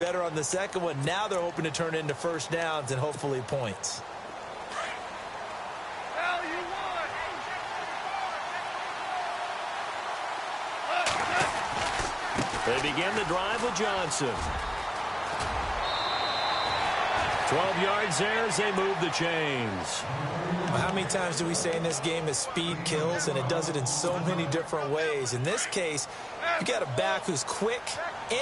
Better on the second one. Now they're hoping to turn it into first downs and hopefully points. They begin the drive with Johnson. 12 yards there as they move the chains. Well, how many times do we say in this game that speed kills, and it does it in so many different ways? In this case, you got a back who's quick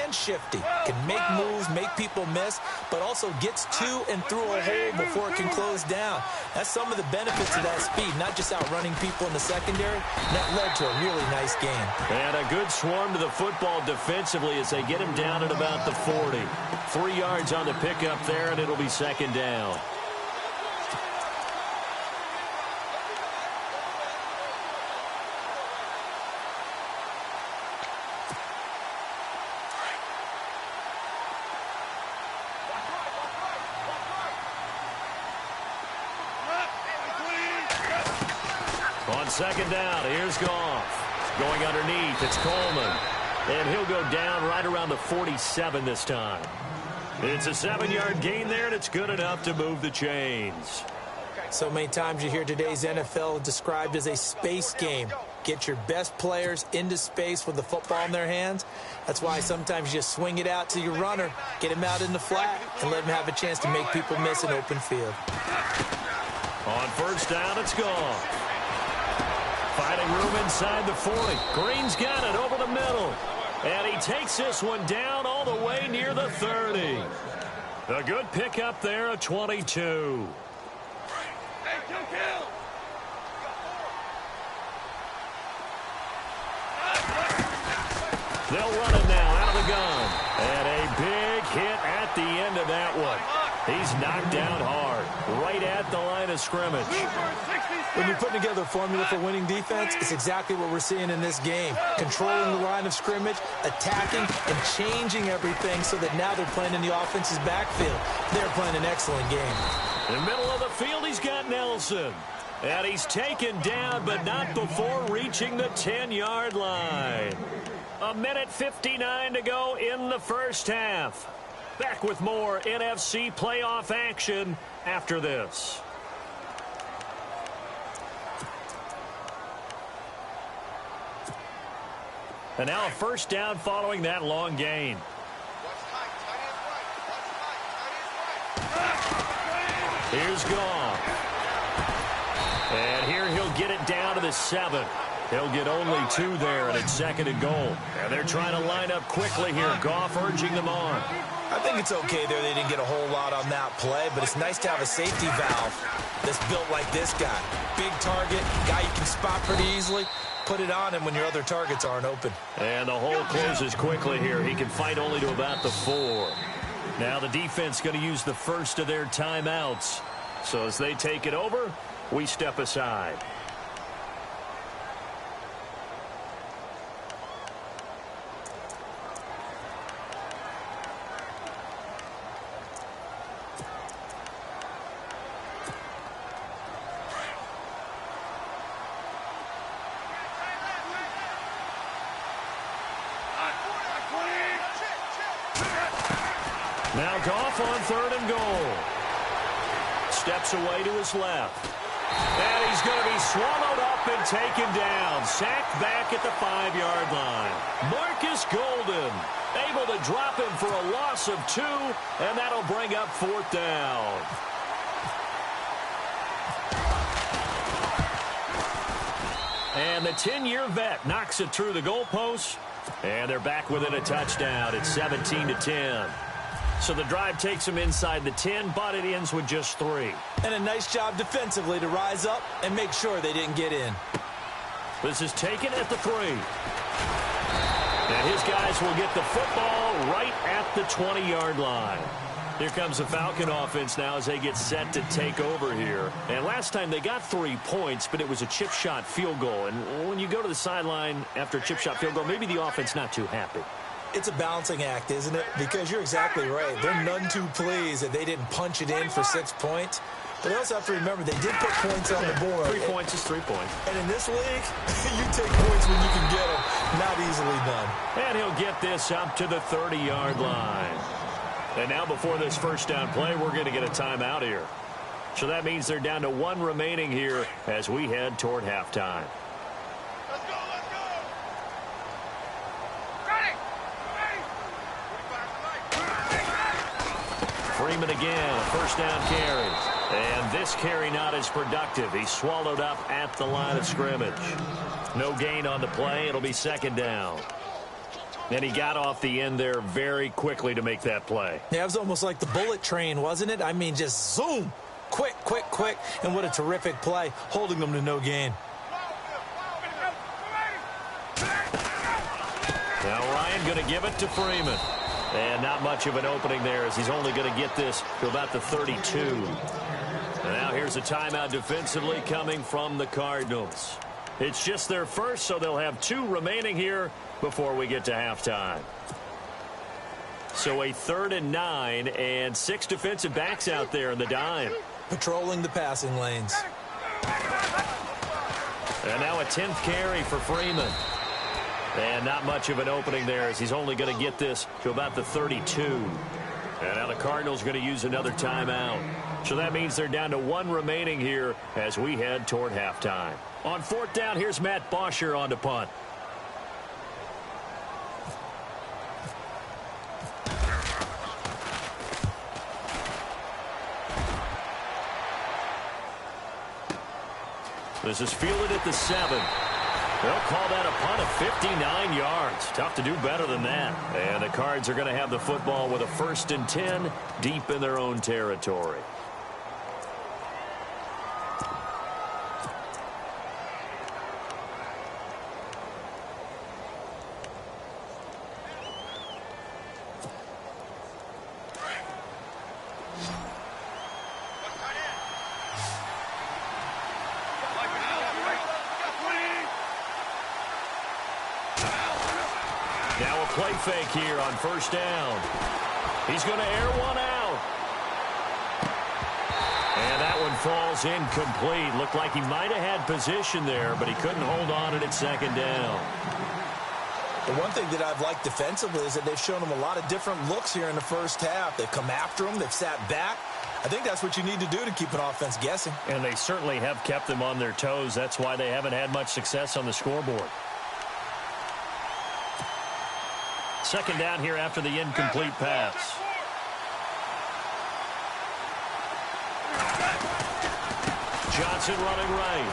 and shifty, can make moves, make people miss, but also gets to and through a hole before it can close down. That's some of the benefits of that speed, not just outrunning people in the secondary. And that led to a really nice game. And a good swarm to the football defensively as they get him down at about the 40. 3 yards on the pickup there, and it'll be second down. On second down, here's Goff. Going underneath, it's Coleman. And he'll go down right around the 47 this time. It's a 7-yard gain there, and it's good enough to move the chains. So many times you hear today's NFL described as a space game. Get your best players into space with the football in their hands. That's why sometimes you just swing it out to your runner, get him out in the flat, and let him have a chance to make people miss an open field. On first down, it's Goff. Finding room inside the 40. Green's got it over the middle. And he takes this one down all the way near the 30. A good pickup there, a 22. They'll run it now out of the gun. And a big hit at the end of that one. He's knocked down hard, right at the line of scrimmage. When you're putting together a formula for winning defense, it's exactly what we're seeing in this game. Controlling the line of scrimmage, attacking, and changing everything so that now they're playing in the offense's backfield. They're playing an excellent game. In the middle of the field, he's got Nelson. And he's taken down, but not before reaching the 10-yard line. 1:59 to go in the first half. Back with more NFC playoff action after this. And now a first down following that long gain. Here's Goff. And here he'll get it down to the 7. He'll get only 2 there, and it's second and goal. And they're trying to line up quickly here. Goff urging them on. I think it's okay there. They didn't get a whole lot on that play, but it's nice to have a safety valve that's built like this guy. Big target, guy you can spot pretty easily. Put it on him when your other targets aren't open. And the hole closes quickly here. He can fight only to about the 4. Now the defense going to use the first of their timeouts. So as they take it over, we step aside. Now Goff on third and goal. Steps away to his left. And he's going to be swallowed up and taken down. Sacked back at the 5-yard line. Marcus Golden able to drop him for a loss of 2, and that'll bring up fourth down. And the 10-year vet knocks it through the goalpost. And they're back within a touchdown. It's 17-10. So the drive takes them inside the 10, but it ends with just 3. And a nice job defensively to rise up and make sure they didn't get in. This is taken at the 3. And his guys will get the football right at the 20-yard line. Here comes the Falcon offense now as they get set to take over here. And last time they got 3 points, but it was a chip shot field goal. And when you go to the sideline after a chip shot field goal, maybe the offense not too happy. It's a balancing act, isn't it? Because you're exactly right. They're none too pleased that they didn't punch it in for 6 points. But they also have to remember they did put points on the board. 3 points is 3 points. And in this league, you take points when you can get them. Not easily done. And he'll get this up to the 30-yard line. And now before this first down play, we're going to get a timeout here. So that means they're down to 1 remaining here as we head toward halftime. Let's go, let's go. Ready. Freeman again, a first down carry. And this carry not as productive. He's swallowed up at the line of scrimmage. No gain on the play. It'll be second down. And he got off the end there very quickly to make that play. Yeah, it was almost like the bullet train, wasn't it? I mean, just zoom. Quick, quick, quick. And what a terrific play, holding them to no gain. Now Ryan going to give it to Freeman. And not much of an opening there as he's only going to get this to about the 32. And now here's a timeout defensively coming from the Cardinals. It's just their first, so they'll have 2 remaining here before we get to halftime. So a 3rd and 9 and 6 defensive backs out there in the dime. Patrolling the passing lanes. And now a 10th carry for Freeman. And not much of an opening there as he's only going to get this to about the 32. And now the Cardinals going to use another timeout. So that means they're down to 1 remaining here as we head toward halftime. On 4th down, here's Matt Bosher on to punt. This is fielded at the 7. They'll call that a punt of 59 yards. Tough to do better than that. And the Cards are going to have the football with a 1st and 10 deep in their own territory. Now a play fake here on 1st down. He's going to air one out. And that one falls incomplete. Looked like he might have had position there, but he couldn't hold on to it at 2nd down. The one thing that I've liked defensively is that they've shown them a lot of different looks here in the first half. They've come after them. They've sat back. I think that's what you need to do to keep an offense guessing. And they certainly have kept them on their toes. That's why they haven't had much success on the scoreboard. 2nd down here after the incomplete pass. Johnson running right.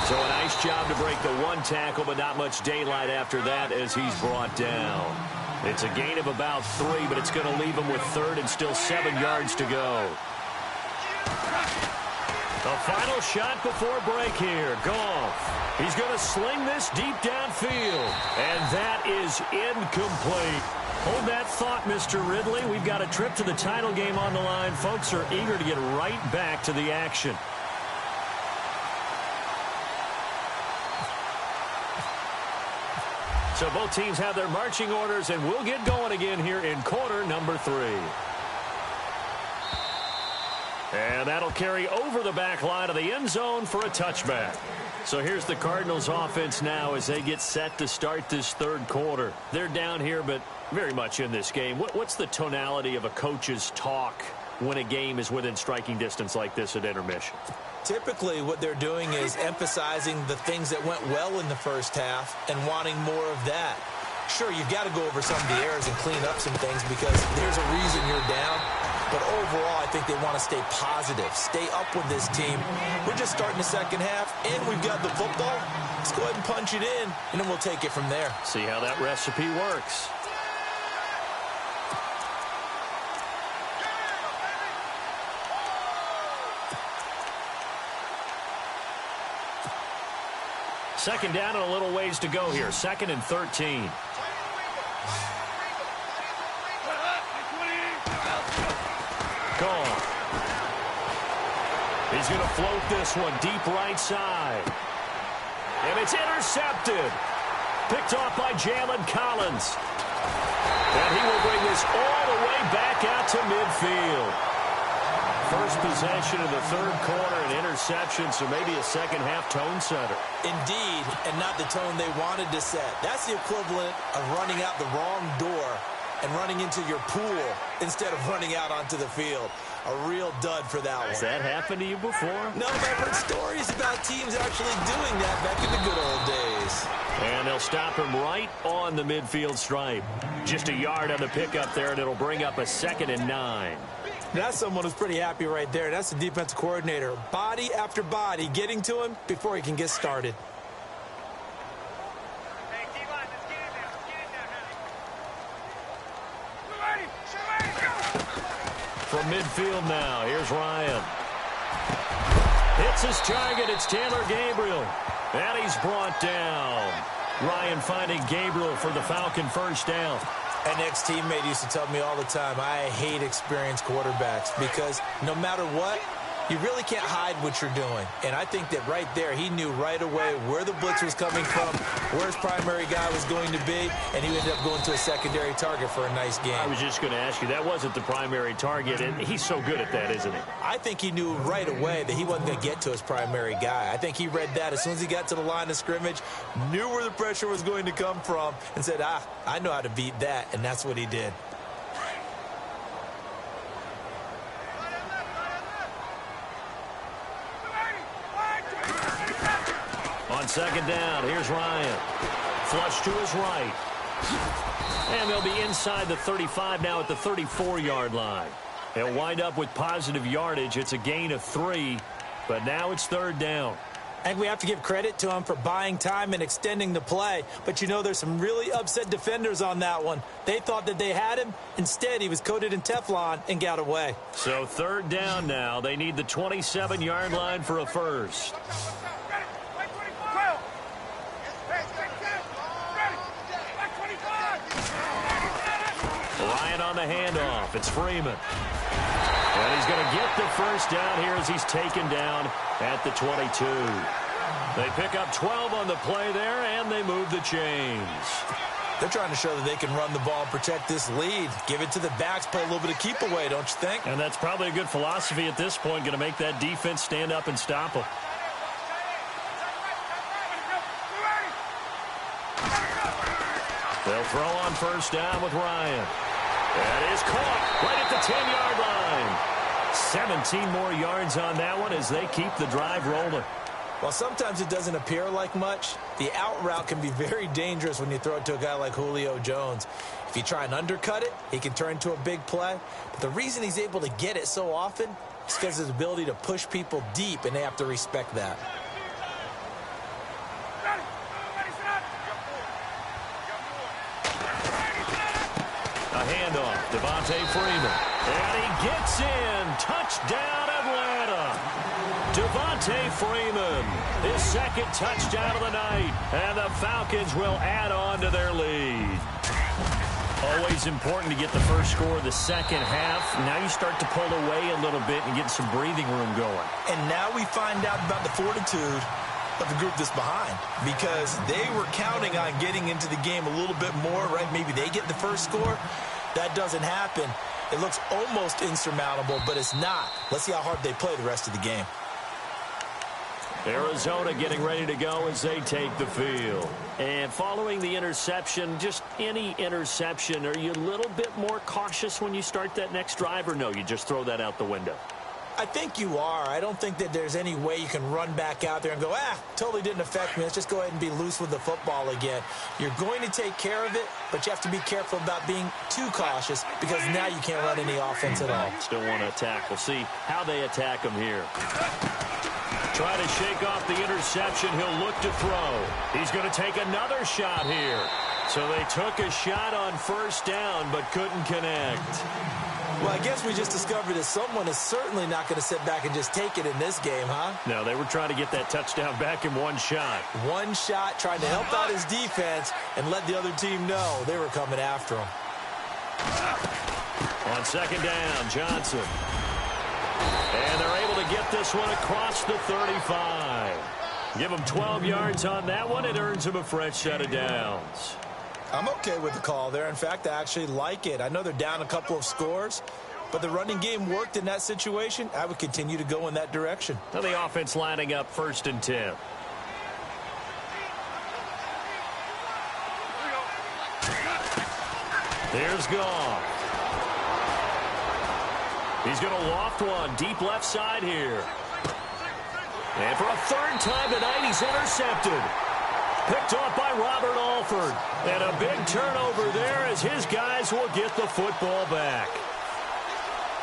So a nice job to break the 1 tackle, but not much daylight after that as he's brought down. It's a gain of about 3, but it's going to leave him with 3rd and still 7 yards to go. The final shot before break here. Goff. He's going to sling this deep downfield. And that is incomplete. Hold that thought, Mr. Ridley. We've got a trip to the title game on the line. Folks are eager to get right back to the action. So both teams have their marching orders, and we'll get going again here in quarter number 3. And that'll carry over the back line of the end zone for a touchback. So here's the Cardinals offense now as they get set to start this 3rd quarter. They're down here, but very much in this game. What's the tonality of a coach's talk when a game is within striking distance like this at intermission? Typically, what they're doing is emphasizing the things that went well in the first half and wanting more of that. Sure, you've got to go over some of the errors and clean up some things because there's a reason you're down. But overall, I think they want to stay positive, stay up with this team. We're just starting the second half, and we've got the football. Let's go ahead and punch it in, and then we'll take it from there. See how that recipe works. Second down and a little ways to go here. 2nd and 13. Goff. He's going to float this one deep right side. And it's intercepted. Picked off by Jalen Collins. And he will bring this all the way back out to midfield. First possession of the 3rd quarter, an interception, so maybe a second-half tone setter. Indeed, and not the tone they wanted to set. That's the equivalent of running out the wrong door and running into your pool instead of running out onto the field. A real dud for that one. Has that happened to you before? No, but I've heard stories about teams actually doing that back in the good old days. And they'll stop him right on the midfield stripe. Just a yard on the pickup there, and it'll bring up a 2nd and 9. That's someone who's pretty happy right there. That's the defensive coordinator. Body after body getting to him before he can get started. From midfield now, here's Ryan. Hits his target. It's Taylor Gabriel. And he's brought down. Ryan finding Gabriel for the Falcon first down. An ex-teammate used to tell me all the time, I hate experienced quarterbacks because no matter what, you really can't hide what you're doing. And I think that right there, he knew right away where the blitz was coming from, where his primary guy was going to be, and he ended up going to a secondary target for a nice game. I was just going to ask you, that wasn't the primary target, and he's so good at that, isn't he? I think he knew right away that he wasn't going to get to his primary guy. I think he read that as soon as he got to the line of scrimmage, knew where the pressure was going to come from, and said, I know how to beat that, and that's what he did. On 2nd down, here's Ryan. Flush to his right. And they'll be inside the 35 now at the 34-yard line. They'll wind up with positive yardage. It's a gain of 3, but now it's 3rd down. I think we have to give credit to him for buying time and extending the play. But, you know, there's some really upset defenders on that one. They thought that they had him. Instead, he was coated in Teflon and got away. So 3rd down now. They need the 27-yard line for a first. Ryan on the handoff. It's Freeman. And he's going to get the first down here as he's taken down at the 22. They pick up 12 on the play there, and they move the chains. They're trying to show that they can run the ball and protect this lead. Give it to the backs, play a little bit of keep away, don't you think? And that's probably a good philosophy at this point, going to make that defense stand up and stop them. They'll throw on first down with Ryan. That is caught right at the 10-yard line. 17 more yards on that one as they keep the drive rolling. While sometimes it doesn't appear like much, the out route can be very dangerous when you throw it to a guy like Julio Jones. If you try and undercut it, he can turn into a big play. But the reason he's able to get it so often is because of his ability to push people deep, and they have to respect that. A handoff, Devontae Freeman. And he gets in. Touchdown, Atlanta. Devontae Freeman, his 2nd touchdown of the night. And the Falcons will add on to their lead. Always important to get the first score of the second half. Now you start to pull away a little bit and get some breathing room going. And now we find out about the fortitude of the group that's behind, because they were counting on getting into the game a little bit more, right? Maybe they get the first score. That doesn't happen. It looks almost insurmountable, but it's not. Let's see how hard they play the rest of the game. Arizona getting ready to go as they take the field. And following the interception, just any interception, are you a little bit more cautious when you start that next drive, or no, you just throw that out the window? I think you are. I don't think that there's any way you can run back out there and go, totally didn't affect me. Let's just go ahead and be loose with the football again. You're going to take care of it, but you have to be careful about being too cautious, because now you can't run any offense at all. Still want to attack. We'll see how they attack him here. Try to shake off the interception. He'll look to throw. He's going to take another shot here. So they took a shot on first down, but couldn't connect. Well, I guess we just discovered that someone is certainly not going to sit back and just take it in this game, huh? No, they were trying to get that touchdown back in one shot. One shot, trying to help out his defense and let the other team know they were coming after him. On 2nd down, Johnson. And they're able to get this one across the 35. Give them 12 yards on that one. It earns them a fresh set of downs. I'm okay with the call there. In fact, I actually like it. I know they're down a couple of scores, but the running game worked in that situation. I would continue to go in that direction. Now the offense lining up 1st and 10. Here's Goff. He's going to loft one deep left side here. And for a third time tonight, he's intercepted. Picked off by Robert Alford. And a big turnover there as his guys will get the football back.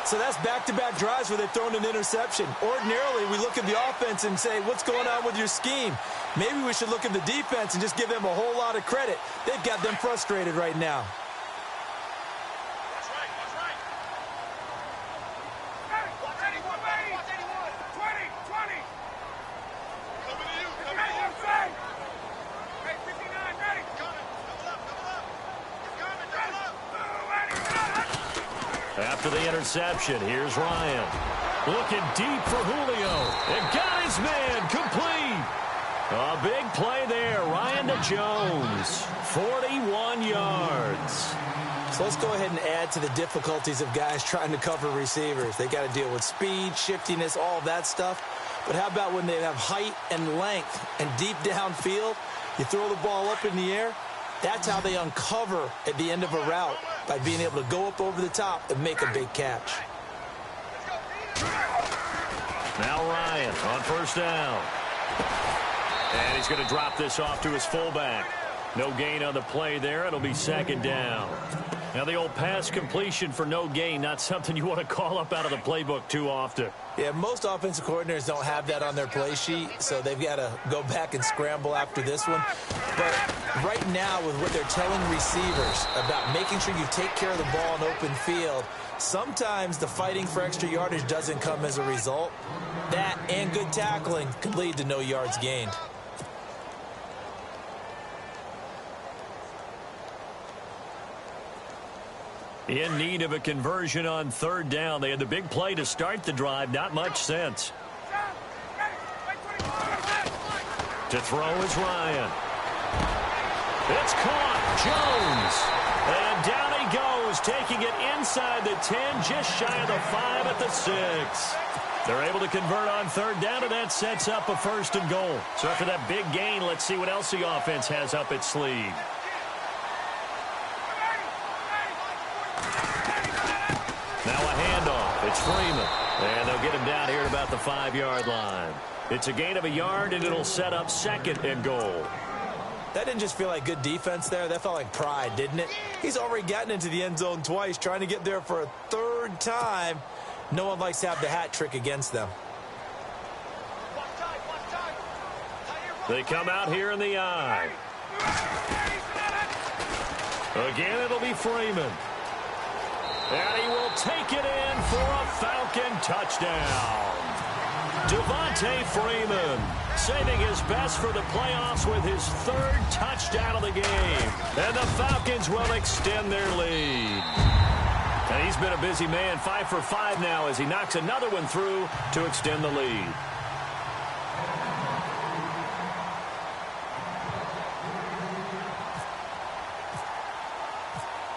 So that's back-to-back drives where they've thrown an interception. Ordinarily, we look at the offense and say, what's going on with your scheme? Maybe we should look at the defense and just give them a whole lot of credit. They've got them frustrated right now. That's right, that's right. Hey, watch 81, baby. Watch 81. 20. Coming to you, coming to you. Hey, 59, ready. Coming, double up, double up. It's coming, double up. After the interception, here's Ryan. Looking deep for Julio. And got his man complete. A big play there. Ryan to Jones. 41 yards. So let's go ahead and add to the difficulties of guys trying to cover receivers. They got to deal with speed, shiftiness, all of that stuff. But how about when they have height and length and deep downfield? You throw the ball up in the air. That's how they uncover at the end of a route, by being able to go up over the top and make a big catch. Now Ryan on first down. And he's going to drop this off to his fullback. No gain on the play there. It'll be second down. Now the old pass completion for no gain, not something you want to call up out of the playbook too often. Yeah, most offensive coordinators don't have that on their play sheet, so they've got to go back and scramble after this one. But right now, with what they're telling receivers about making sure you take care of the ball in open field, sometimes the fighting for extra yardage doesn't come as a result. That and good tackling could lead to no yards gained. In need of a conversion on third down. They had the big play to start the drive. Not much sense. To throw is Ryan. It's caught. Jones. And down he goes, taking it inside the 10, just shy of the 5 at the 6. They're able to convert on third down, and that sets up a first and goal. So after that big gain, let's see what else the offense has up its sleeve. Now a handoff. It's Freeman. And they'll get him down here at about the 5-yard line. It's a gain of a yard, and it'll set up second and goal. That didn't just feel like good defense there. That felt like pride, didn't it? He's already gotten into the end zone twice, trying to get there for a third time. No one likes to have the hat trick against them. They come out here in the eye. Again, it'll be Freeman. And he will take it in for a Falcon touchdown. Devontae Freeman saving his best for the playoffs with his third touchdown of the game. And the Falcons will extend their lead. And he's been a busy man, 5 for 5 now as he knocks another one through to extend the lead.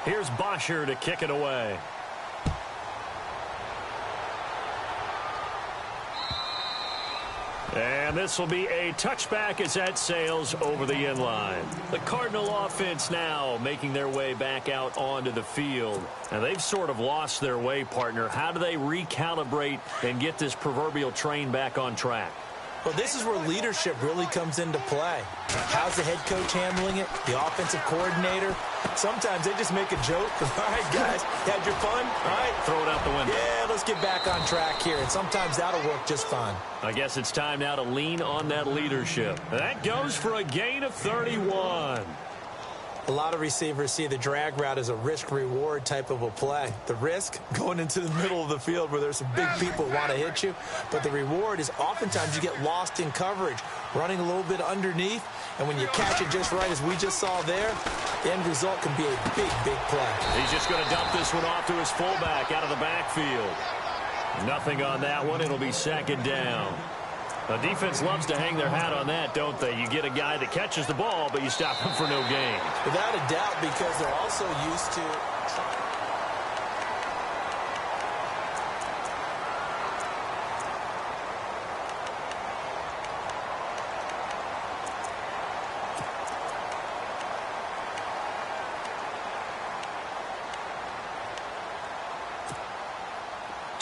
Here's Bosher to kick it away. And this will be a touchback as that sails over the end line. The Cardinal offense now making their way back out onto the field. And they've sort of lost their way, partner. How do they recalibrate and get this proverbial train back on track? Well, this is where leadership really comes into play. How's the head coach handling it? The offensive coordinator? Sometimes they just make a joke. All right, guys, had your fun? All right. Throw it out the window. Yeah, let's get back on track here. And sometimes that'll work just fine. I guess it's time now to lean on that leadership. That goes for a gain of 31. A lot of receivers see the drag route as a risk-reward type of a play. The risk, going into the middle of the field where there's some big people want to hit you. But the reward is oftentimes you get lost in coverage, running a little bit underneath. And when you catch it just right, as we just saw there, the end result can be a big, big play. He's just going to dump this one off to his fullback out of the backfield. Nothing on that one. It'll be second down. The defense loves to hang their hat on that, don't they? You get a guy that catches the ball, but you stop him for no gain. Without a doubt, because they're also used to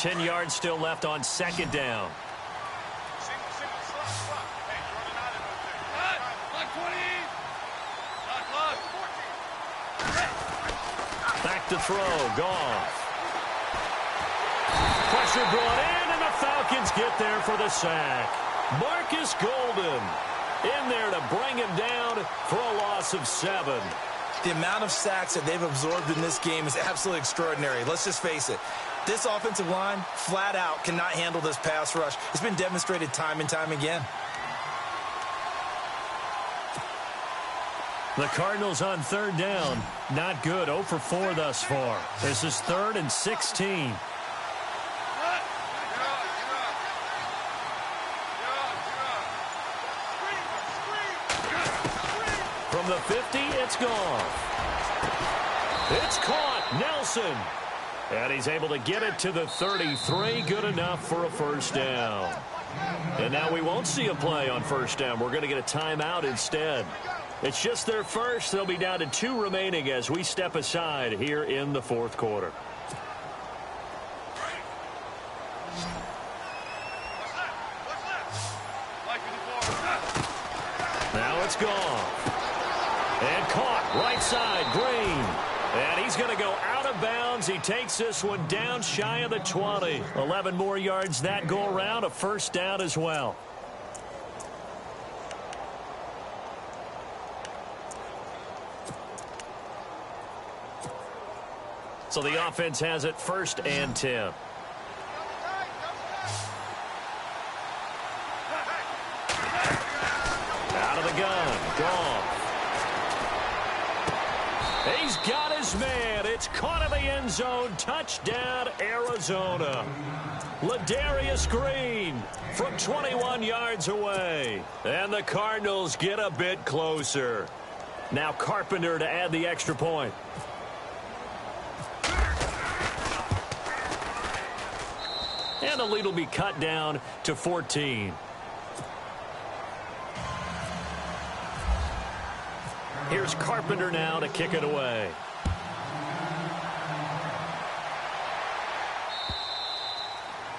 10 yards still left on second down. Back to throw, Goff. Pressure brought in, and the Falcons get there for the sack. Marcus Golden in there to bring him down for a loss of 7. The amount of sacks that they've absorbed in this game is absolutely extraordinary. Let's just face it. This offensive line, flat out, cannot handle this pass rush. It's been demonstrated time and time again. The Cardinals on third down. Not good. 0 for 4 thus far. This is 3rd and 16. From the 50, it's gone. It's caught. Nelson. And he's able to get it to the 33. Good enough for a first down. And now we won't see a play on first down. We're going to get a timeout instead. It's just their first. They'll be down to 2 remaining as we step aside here in the fourth quarter. Now it's gone. And caught right side, Green. And he's going to go out of bounds. He takes this one down shy of the 20. 11 more yards that go around. A first down as well. So the offense has it 1st and 10. Out of the gun. Goff. He's got his man. It's caught in the end zone. Touchdown, Arizona. Ladarius Green from 21 yards away. And the Cardinals get a bit closer. Now Carpenter to add the extra point. And the lead will be cut down to 14. Here's Carpenter now to kick it away.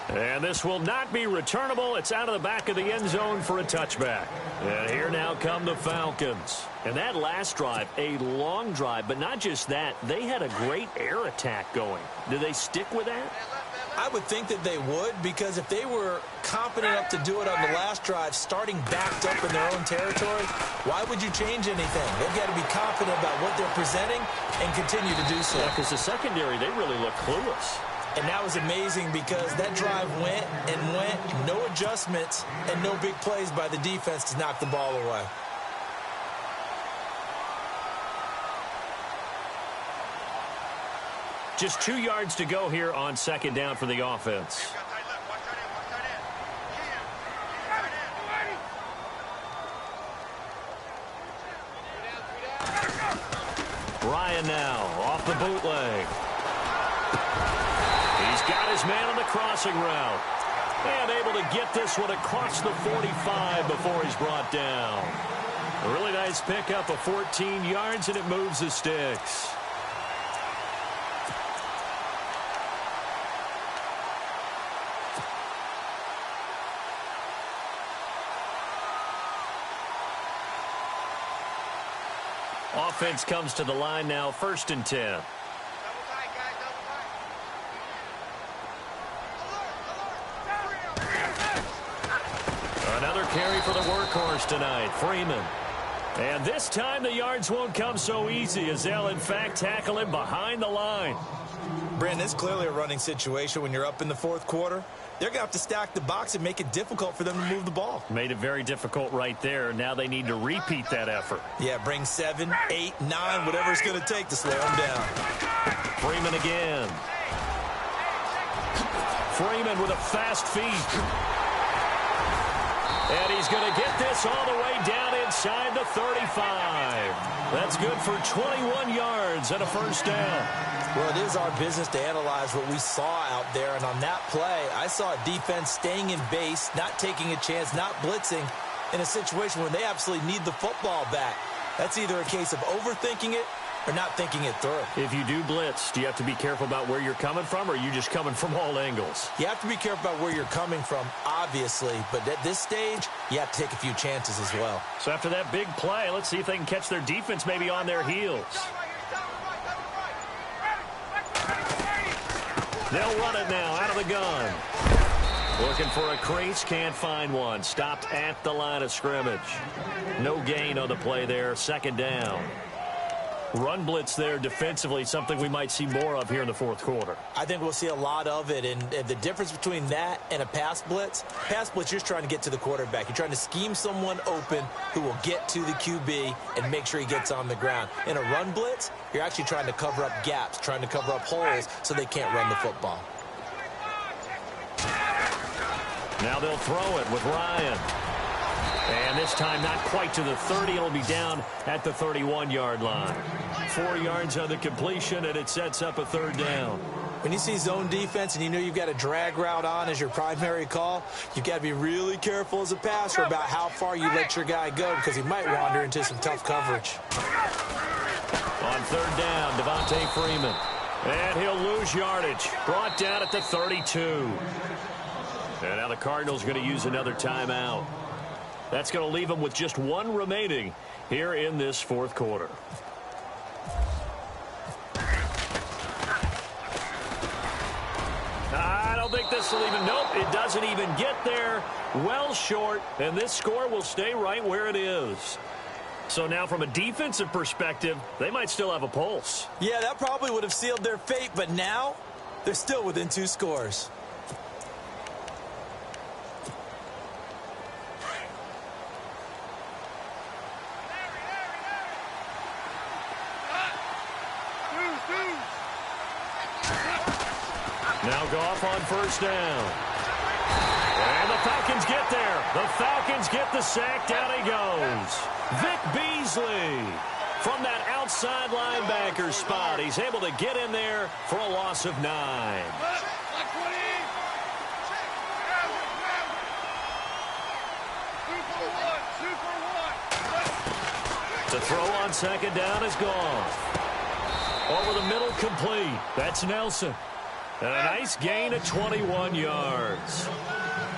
And this will not be returnable. It's out of the back of the end zone for a touchback. And here now come the Falcons. And that last drive, a long drive, but not just that. They had a great air attack going. Do they stick with that? I would think that they would, because if they were confident enough to do it on the last drive, starting backed up in their own territory, why would you change anything? They've got to be confident about what they're presenting and continue to do so. Yeah, because the secondary, they really look clueless. And that was amazing because that drive went and went, no adjustments and no big plays by the defense to knock the ball away. Just 2 yards to go here on second down for the offense. Ryan now off the bootleg. He's got his man on the crossing route. And able to get this one across the 45 before he's brought down. A really nice pickup of 14 yards, and it moves the sticks. Offense comes to the line now, 1st and 10. Another carry for the workhorse tonight, Freeman. And this time the yards won't come so easy as they'll, in fact, tackle him behind the line. Brandon, it's clearly a running situation when you're up in the fourth quarter. They're going to have to stack the box and make it difficult for them to move the ball. Made it very difficult right there. Now they need to repeat that effort. Yeah, bring 7, 8, 9, whatever it's going to take to slow them down. Freeman again. Freeman with a fast feet. And he's going to get this all the way down inside the 35. That's good for 21 yards and a first down. Well, it is our business to analyze what we saw out there. And on that play, I saw a defense staying in base, not taking a chance, not blitzing in a situation where they absolutely need the football back. That's either a case of overthinking it or not thinking it through. If you do blitz, do you have to be careful about where you're coming from, or are you just coming from all angles? You have to be careful about where you're coming from, obviously, but at this stage, you have to take a few chances as well. So after that big play, let's see if they can catch their defense maybe on their heels. They'll run it now out of the gun. Looking for a crease, can't find one. Stopped at the line of scrimmage. No gain on the play there, second down. Run blitz there defensively, something we might see more of here in the fourth quarter. I think we'll see a lot of it, and the difference between that and a pass blitz, you're just trying to get to the quarterback. You're trying to scheme someone open who will get to the QB and make sure he gets on the ground. In a run blitz, you're actually trying to cover up gaps, trying to cover up holes so they can't run the football. Now they'll throw it with Ryan. And this time not quite to the 30. It'll be down at the 31-yard line. 4 yards on the completion, and it sets up a third down. When you see zone defense and you know you've got a drag route on as your primary call, you've got to be really careful as a passer about how far you let your guy go because he might wander into some tough coverage. On third down, Devontae Freeman. And he'll lose yardage. Brought down at the 32. And now the Cardinals are going to use another timeout. That's going to leave them with just one remaining here in this fourth quarter. I don't think this will even, nope, it doesn't even get there. Well short, and this score will stay right where it is. So now from a defensive perspective, they might still have a pulse. Yeah, that probably would have sealed their fate, but now they're still within 2 scores. Now Goff on first down. And the Falcons get there. The Falcons get the sack. Down he goes. Vic Beasley from that outside linebacker spot. He's able to get in there for a loss of 9. The throw on second down is Goff. Over the middle, complete. That's Nelson. And a nice gain of 21 yards.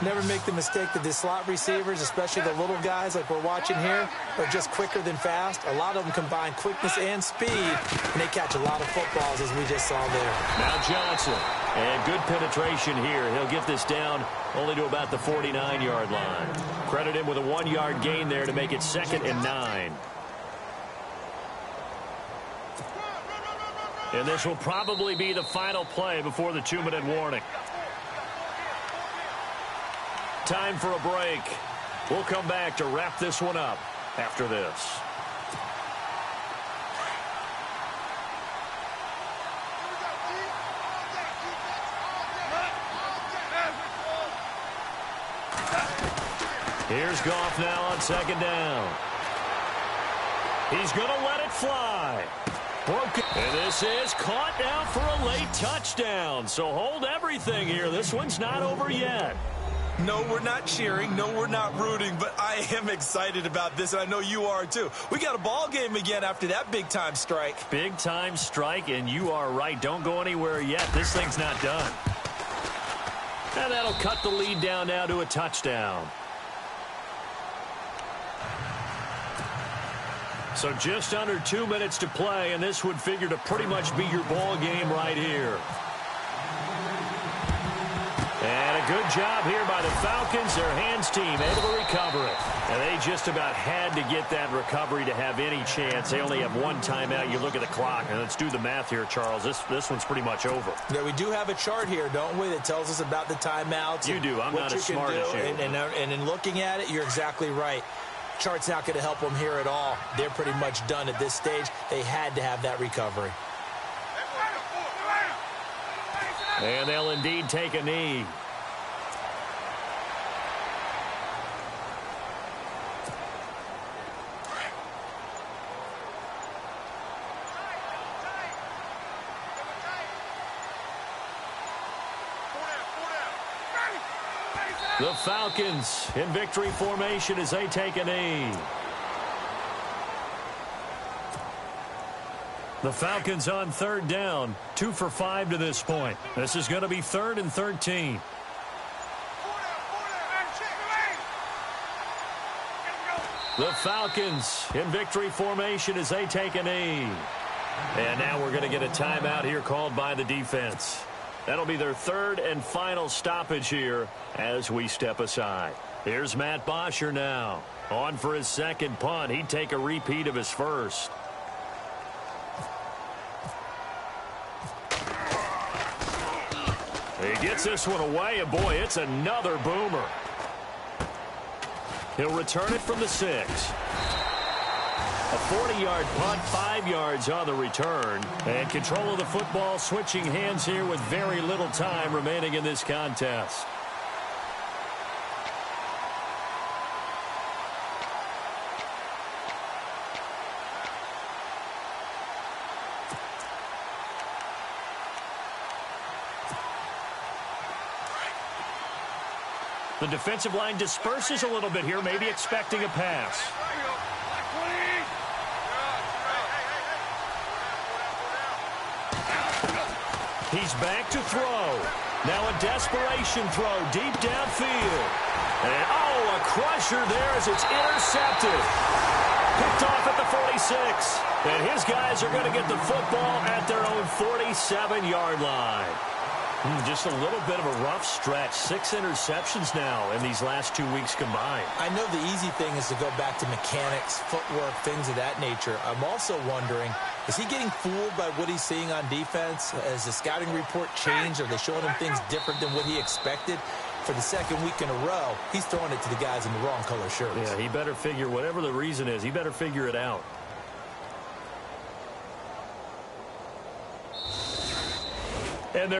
Never make the mistake that the slot receivers, especially the little guys like we're watching here, are just quicker than fast. A lot of them combine quickness and speed, and they catch a lot of footballs, as we just saw there. Now Johnson. And good penetration here. He'll get this down only to about the 49-yard line. Credit him with a 1-yard gain there to make it 2nd and 9. And this will probably be the final play before the 2-minute warning. Time for a break. We'll come back to wrap this one up after this. Here's Goff now on second down. He's going to let it fly. Broken. And this is caught now for a late touchdown. So hold everything here. This one's not over yet. No, we're not cheering. No, we're not rooting. But I am excited about this, and I know you are too. We got a ball game again after that big-time strike. Big-time strike, and you are right. Don't go anywhere yet. This thing's not done. And that'll cut the lead down now to a touchdown. So just under 2 minutes to play, and this would figure to pretty much be your ball game right here. And a good job here by the Falcons, their hands team, able to recover it. And they just about had to get that recovery to have any chance. They only have one timeout. You look at the clock, and let's do the math here, Charles. This one's pretty much over. Yeah, we do have a chart here, don't we, that tells us about the timeouts. You do. I'm not as smart as you. And in looking at it, you're exactly right. Chart's not going to help them here at all. They're pretty much done at this stage. They had to have that recovery. And they'll indeed take a knee. The Falcons in victory formation as they take a knee. The Falcons on third down, 2 for 5 to this point. This is going to be 3rd and 13. The Falcons in victory formation as they take a knee. And now we're going to get a timeout here called by the defense. That'll be their 3rd and final stoppage here as we step aside. Here's Matt Bosher now. On for his second punt. He'd take a repeat of his first. He gets this one away, and boy, it's another boomer. He'll return it from the 6. A 40-yard punt, 5 yards on the return. And control of the football switching hands here with very little time remaining in this contest. The defensive line disperses a little bit here, maybe expecting a pass. He's back to throw. Now a desperation throw deep downfield. And, oh, a crusher there as it's intercepted. Picked off at the 46. And his guys are going to get the football at their own 47-yard line. Just a little bit of a rough stretch. 6 interceptions now in these last 2 weeks combined. I know the easy thing is to go back to mechanics, footwork, things of that nature. I'm also wondering, is he getting fooled by what he's seeing on defense? Has the scouting report changed? Are they showing him things different than what he expected? For the second week in a row, he's throwing it to the guys in the wrong color shirts. Yeah, he better figure, whatever the reason is, he better figure it out. And